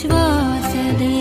श्वास दे.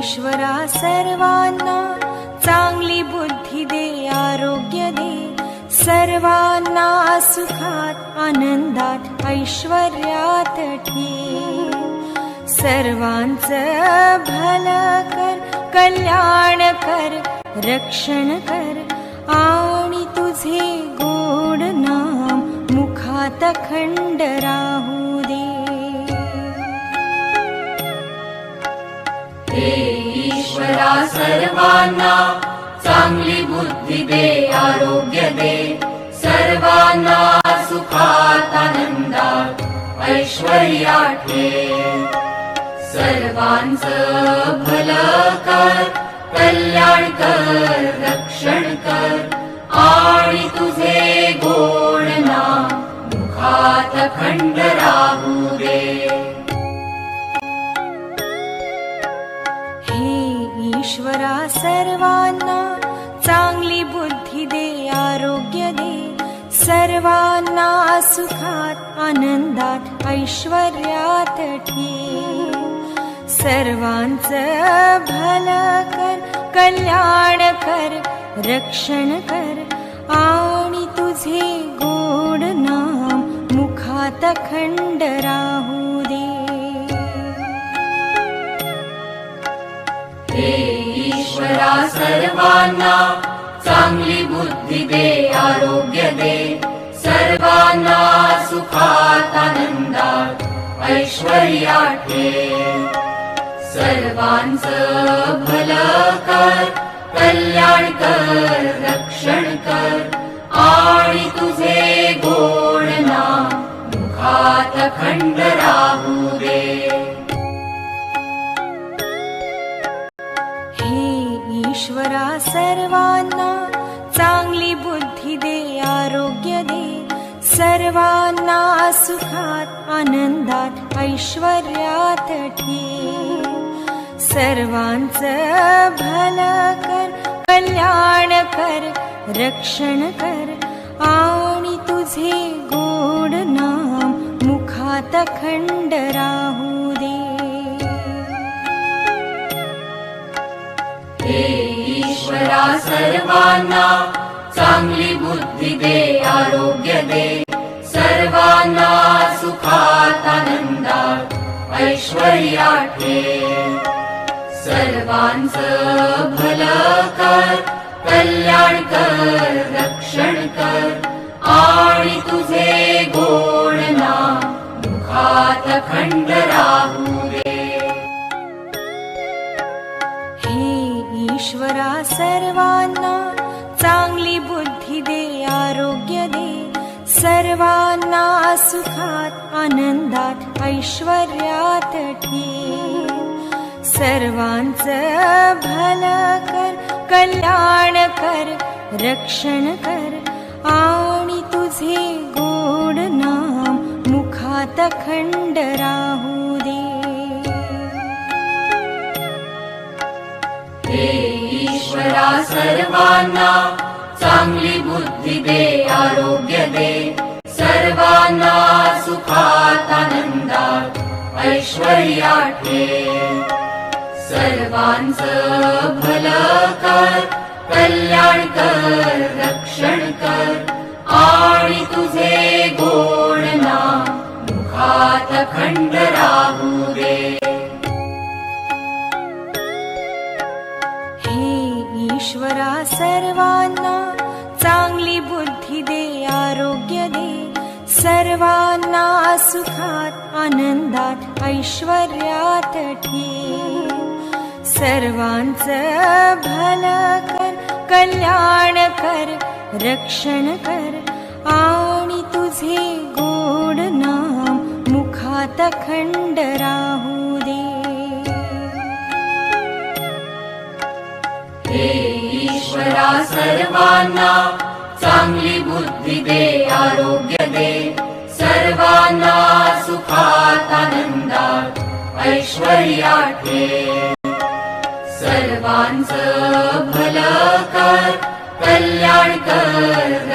ईश्वरा सर्वांना चांगली बुद्धी दे, आरोग्य दे. सर्वांना सुखात आनंदात ऐश्वर्यात ठेव. सर्वांचं भलं कर, कल्याण कर, रक्षण कर. आणि तुझे गोड नाम मुखात अखंड राहू दे. हे ईश्वरा सर्वांना चांगली बुद्धी दे, आरोग्य दे. सर्वांना सुखात आनंदात ऐश्वर्यात ठेव. सर्वांचं भलं कर, कल्याण कर, रक्षण कर. आणि तुझे गोड नाम मुखात अखंड राहू दे. ईश्वरा सर्वांना चांगली बुद्धी दे, आरोग्य दे. सर्वांना सुखात आनंदात ऐश्वर्यात ठेव. सर्वांचं भलं कर, कल्याण कर, रक्षण कर. आणि तुझे गोड नाम मुखात अखंड राहू दे. हे ईश्वरा सर्वांना चांगली बुद्धी दे, आरोग्य दे. सर्वांना सुखात आनंदात ऐश्वर्यात ठेव. सर्वांचं भलं कर, कल्याण कर, रक्षण कर. आणि तुझे गोड नाम मुखात अखंड राहू दे. ईश्वरा सर्वांना चांगली बुद्धी दे, आरोग्य दे. सर्वांना सुखात आनंदात ऐश्वर्यात ठेव. सर्वांचं भलं कर, कल्याण कर, रक्षण कर. आणि तुझे गोड नाम मुखात अखंड राहू दे. हे ईश्वरा सर्वांना चांगली बुद्धी दे, आरोग्य दे. सर्वांना सुखात आनंदात ऐश्वर्यात ठेव. सर्वांचं भलं कर, कल्याण कर, रक्षण कर. आणि तुझे गोड नाम मुखात अखंड राहू दे. ईश्वरा सर्वांना चांगली बुद्धी दे, आरोग्य दे. सर्वांना सुखात आनंदात ऐश्वर्यात ठेव. सर्वांचं भलं कर, कल्याण कर, रक्षण कर. आणि तुझे गोड नाम मुखात अखंड राहू दे. हे ईश्वरा सर्वांना चांगली बुद्धी दे, आरोग्य दे. सर्वांना सुखात आनंदात ऐश्वर्यात ठेव. सर्वांचं भलं कर, कल्याण कर, रक्षण कर. आणि तुझे गोड नाम मुखात अखंड राहू दे. ईश्वरा सर्वांना चांगली बुद्धी दे, आरोग्य दे. सर्वांना सुखात आनंदात ऐश्वर्यात ठेव. सर्वांचं भलं कर, कल्याण कर, रक्षण कर. आणि तुझे गोड नाम मुखात अखंड राहू दे. हे ईश्वरा सर्वांना चांगली बुद्धी दे, आरोग्य दे, सर्वांना सुखात आनंदात ऐश्वर्यात ठेव. सर्वांचं भलं कर, कल्याण कर,